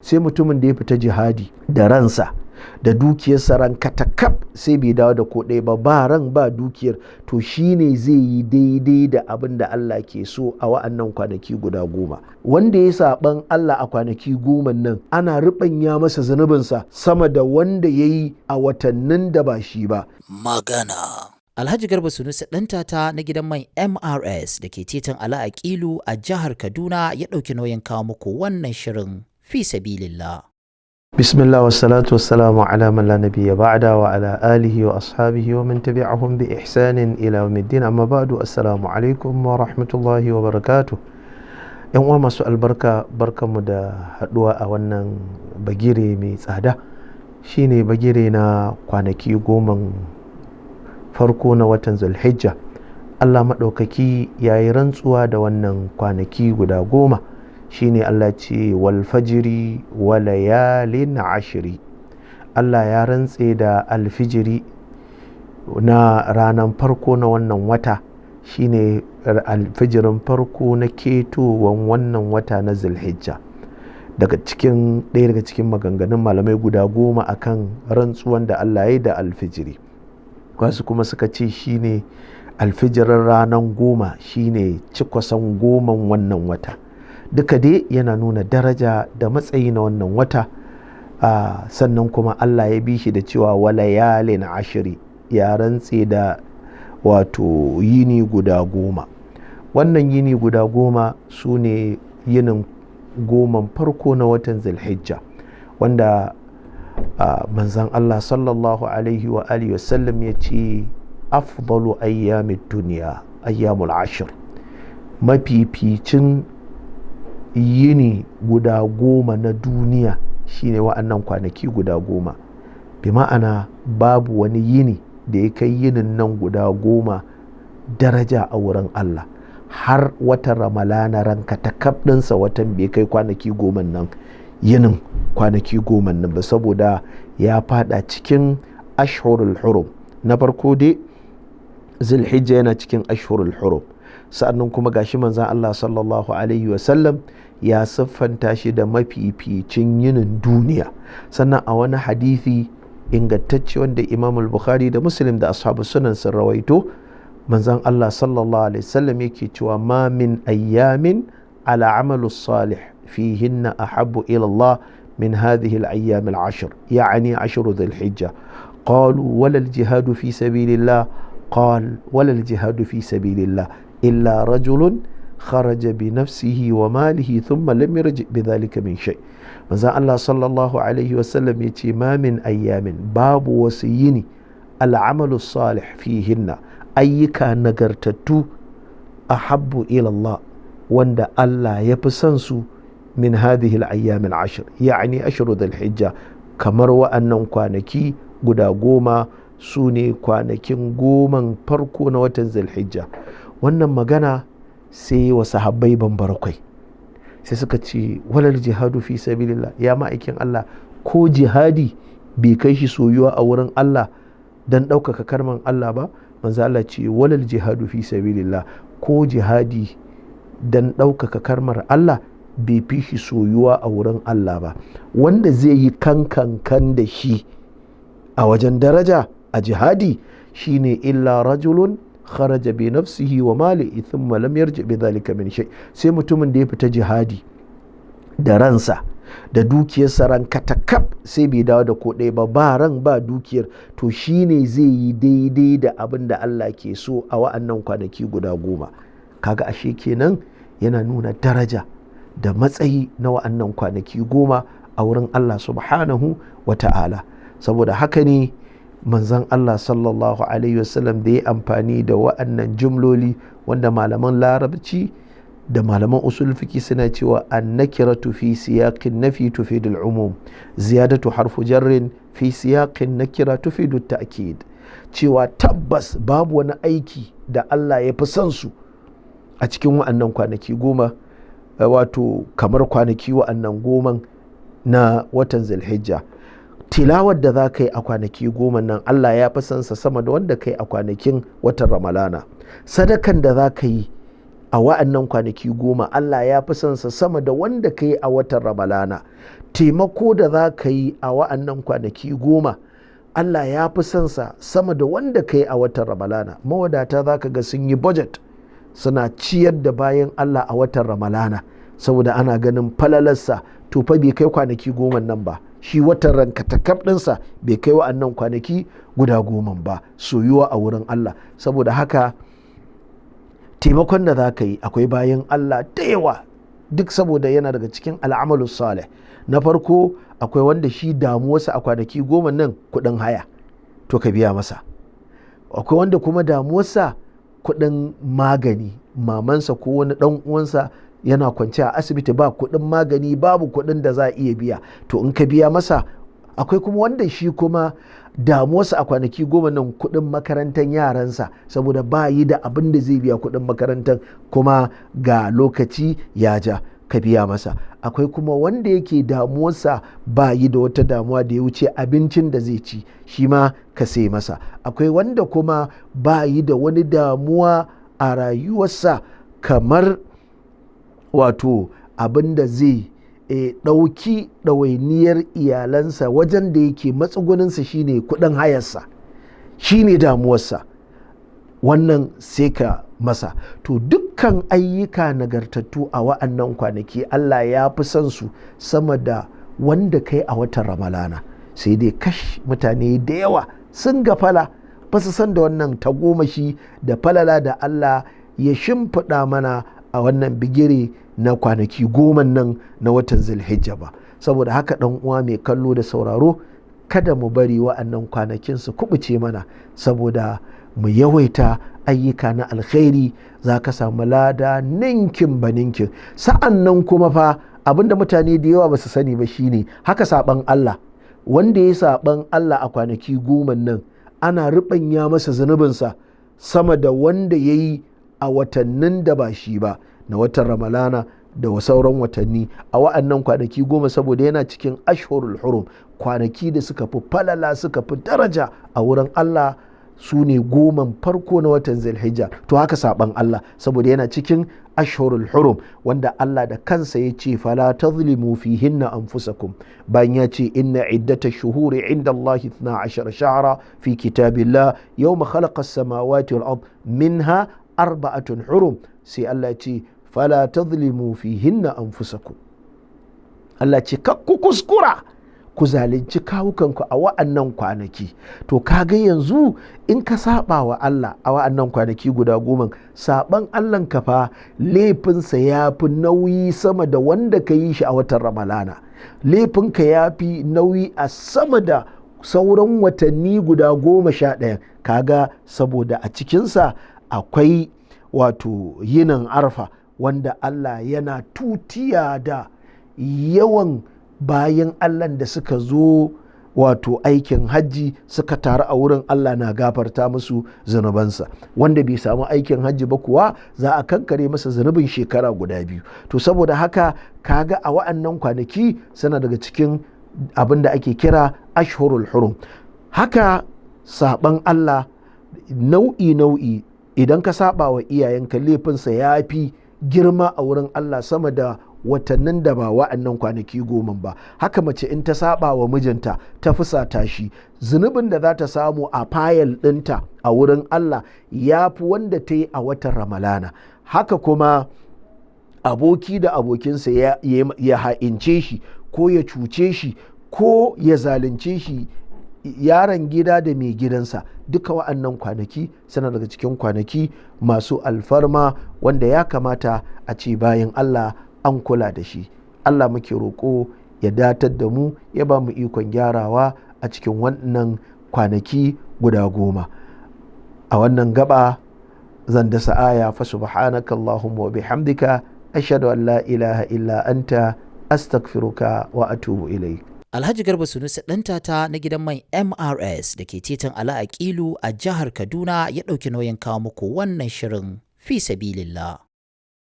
sai mutumin da ya fita jihadi da ransa da dukiyarsa rankatakaf sai bai dawo da ko ɗaya ba ran ba dukiyar, to shine zai yi daidai da abin da Allah ke so a wa'annan kwanaki guda 10. Wanda ya saɓan Allah a kwanaki 10 nan ana riɓanya masa zunubinsa sama da wanda ya yi a watannin da ba shi ba. Magana. Alhaji Garba Sunusi ɗantata na gidan mai MRS da ke titin Ala Aƙilu a jihar Kaduna ya ɗauki nauyin kawo muku wannan shirin fi sabilillah. Bismillah wa salatu wa salamu ala man la nabiyya ba'da wa ala alihi wa ashabihi wa man tabi'ahum bi ihsanin ila yawmiddin, amma ba'du. Assalamu alaikum wa rahmatullahi wa barakatuh. Yan uwa masu albarka, barkanmu da haduwa a wannan bagire mai tsada, shine bagire na kwanaki 10 farko na watan Zulhijja. Allah maɗaukaki ya yi rantsuwa da wannan kwanaki guda 10, shine Allah ce wal fajiri wa layalin ashiri. Allah ya rantse da alfijiri na ranar farko na wannan wata, shine alfijirin farko na ketowan wannan wata na Zulhijja. ɗaya daga cikin maganganun malamai guda 10 akan rantsuwan da Allah ya yi da alfijiri. Wasu kuma suka ce shine alfijirin ranar 10, shine cikwasan 10 wannan wata. Duka dai yana nuna daraja da matsayi na wannan wata. Sannan kuma Allah ya bi shi da cewa walayalin ashiri, ya rantse da wato yini guda 10. Wannan yini guda 10 su ne yinin 10 farko na watan Zulhijja, wanda manzan Allah sallallahu alaihi wa alihi wasallam ya ce afdalu ayyamid duniya ayyamul ashir. Mafificin yini guda 10 na duniya shine wa'annan kwanaki guda 10. Bi ma'ana babu wani yini da ya kai yinin nan guda 10 daraja a wurin Allah. Har watan Ramalana ranka ta kabdinsa watan bai kai kwanaki 10 nan, yinin kwanaki 10 nan ba, saboda ya fada cikin ashhurul hurum. Na farko dai Zulhijja yana cikin ashhurul hurum, sa'annan kuma gashi manzon Allah sallallahu alaihi wasallam ya siffanta shi da mafificin yinin duniya. Sannan a wani hadithi ingantacce wanda Imam al-Bukhari da Muslim da ashabu sunan sun rawaito, manzon Allah sallallahu alaihi wasallam yake cewa ma min ayyamin ala amalu salih fihinna ahabbu ila Allah min hadhihi al-ayyam al-ashr, yani ashru dhul hijja. qalu wala al-jihadu fi sabilillah, qal wala al-jihadu fi sabilillah illa rajulun kharaja bi nafsihi wa malihi thumma lam yarji bi dhalika min shay. manzon Allah sallallahu alaihi wasallam yace ma min ayyamin, babu wasu yini al-amalu salih fihinna, ayyuka nagartattu, ahabbu ila Allah, wanda Allah ya fi son su, min hadhihi al-ayyam al-ashr, yani ashru dhul hijja, kamar wa'annan kwanaki guda 10 su ne kwanakin 10 farko na watan Zulhijja. Wannan magana sai wa sahabbai bambarakwai, sai suka ce walal jihadu fi sabilillah, ya ma'aikin Allah, ko jihadi bai kai shi soyuwa a wurin Allah dan ɗaukaka karman Allah ba? Manzo Allah ce walal jihadu fi sabilillah, ko jihadi dan ɗaukaka karmar Allah bai fi shi soyuwa a wurin Allah ba. Wanda zai yi kankan da shi a wajen daraja a jihadi shine illa rajulun kharaja bi nafsihi wa malihi thumma lam yarji bi dhalika min shay, sai mutumin da ya fita jihadi da ransa da dukiyarsa rankatakaf sai bai dawo da ko ɗaya ba ran ba dukiyar, to shine zai yi daidai da abin da Allah ke so a wa'annan kwanaki guda 10. Kaga ashe kenan yana nuna daraja da matsayi na wa'annan kwanaki 10 a wurin Allah subhanahu wa ta'ala. Saboda haka ne manzon Allah sallallahu alaihi wasallam da ya amfani da wa'annan jumloli wanda malaman larabci da malaman usul fiqi suna cewa an-nakiratu fi siyaqin nafi tufidul umum, ziyadatu harfu jarrin fi siyaqin nakira tufidu ta'kid, cewa tabbas babu wani aiki da Allah ya fi son su a cikin wa'annan kwanaki 10, wato kamar kwanaki wa'annan 10 na watan Zulhijja. Tilawar da za ka yi a kwanaki 10 nan Allah ya fi son sa sama da wanda ka yi a kwanakin watan Ramalana. Sadakan da za ka yi a wa'annan kwanaki 10 Allah ya fi son sa sama da wanda ka yi a watan Ramalana. taimako da za ka yi a wa'annan kwanaki 10 Allah ya fi son sa sama da wanda ka yi a watan Ramalana. Mawadata za ka ga sun yi budget suna ciyar da bayan Allah a watan Ramalana saboda ana ganin falalarsa, to fa bai kai kwanaki 10 nan ba. Shi watan ranka takab ɗinsa bai kai wa'annan kwanaki guda 10 ba soyuwa a wurin Allah. Saboda haka taimakon da za ka yi, akwai bayan Allah da yawa, duk saboda yana daga cikin al'amalus salih. Na farko akwai wanda shi damuwarsa a kwanaki 10 nan kuɗin haya, to ka biya masa. Akwai wanda kuma damuwarsa kuɗin magani, mamansa ko wani ɗan uwansa yana kwance a asibiti ba kuɗin magani, babu kuɗin da za a iya biya, to in ka biya masa. Akwai kuma wanda shi kuma damuwarsa a kwanaki 10 nan kuɗin makarantar yaransa, saboda ba yi da abin da zai biya kuɗin makarantar, kuma ga lokaci ya ja, ka biya masa. Akwai kuma wanda yake damuwarsa ba yi da wata damuwa da ya wuce abincin da zai ci, shi ma ka sai masa. Akwai wanda kuma ba yi da wani damuwa a rayuwarsa kamar wato abin da zai ɗauki ɗawainiyar iyalansa, wajen da yake matsuguninsa shine kuɗin hayarsa, shine damuwarsa, wannan sai ka masa. To dukkan ayyuka nagartattu a wa'annan kwanaki Allah ya fi son su sama da wanda kai a watan Ramalana. Sai dai kash, mutane da yawa sun gafala, ba su san da wannan tagomashi da falala da Allah ya shimfiɗa mana a wannan bigire na kwanaki 10 nan na watan Zulhijja ba. Saboda haka ɗan uwa mai kallo da sauraro, kada mu bari wa'annan kwanakin su kubuce mana, saboda mu yawaita ayyuka na alkhairi, za ka samu lada ninkin ba ninkin. Sa'an nan kuma fa abinda mutane da yawa ba su sani ba shine haka saɓan Allah. Wanda ya saɓan Allah a kwanaki 10 nan ana riɓanya masa zunubinsa sama da wanda ya yi a watannin da ba shi ba, na watan Ramalana da sauran watanni. A wa'annan kwanaki 10 saboda yana cikin ashhurul hurum, kwanaki da suka fi falala suka fi daraja a wurin Allah, su ne 10 farko na watan Zulhijja. To haka saban Allah, saboda yana cikin ashhurul hurum, wanda Allah da kansa ya ce fala tazlimu fihinna anfusakum, bayan ya ce inna iddatash shuhuri inda Allah 12 shahra fi kitabillah yawma khalaqa as-samawati wal ard minha 4 hurum, sai Allah ce fala tazlimu fihinna anfusakum. Allah ce kakku kuskura ku zalunci kawukanku a wa'annan kwanaki. To kaga yanzu in ka saba wa Allah a wa'annan kwanaki guda 10, saban Allah ka fa laifinsa ya fi nauyi sama da wanda ka yi shi a watan Ramalana. Laifinka ya fi nauyi a sama da sauran watanni guda 11. Kaga saboda a cikinsa akwai wato yinin Arfa, wanda Allah yana tutiya da yawan bayan Allah da suka zo wato aikin hajji suka taru a wurin Allah na gafarta musu zunubansa. Wanda bai samu aikin hajji ba kuwa za a kankare masa zunubin shekara guda 2. To saboda haka kaga a wa'annan kwanaki suna daga cikin abin da ake kira ashhurul hurum. Haka saban Allah nau'i idan ka saba wa iyayenka, laifinsa ya fi girma a wurin Allah sama da watannin da ba wa'annan kwanaki 10 ba. Haka mace in ta saba wa mijinta ta fusata shi, zunubin da za ta samu a fayil ɗinta a wurin Allah ya fi wanda ta yi a watan Ramalana. Haka kuma aboki da abokinsa ya ha'ince shi ko ya cuce shi ko ya zalunce shi, yaron gida da mai gidansa, duka wa'annan kwanaki suna daga cikin kwanaki masu alfarma, wanda ya kamata a ce bayan Allah an kula da shi. Allah muke roƙo ya datar da mu, ya ba mu ikon gyarawa a cikin wannan kwanaki guda 10. A wannan gaba zan dasa aya, fa subhanaka Allahumma wa bihamdika ashhadu an la ilaha illa anta astaghfiruka wa atubu ilaik. Alhaji Garba Sunusi ɗantata na gidan mai MRS da ke titin Ala Aqilu a jihar Kaduna ya ɗauki nauyin kawo muku wannan shirin fi sabilillah.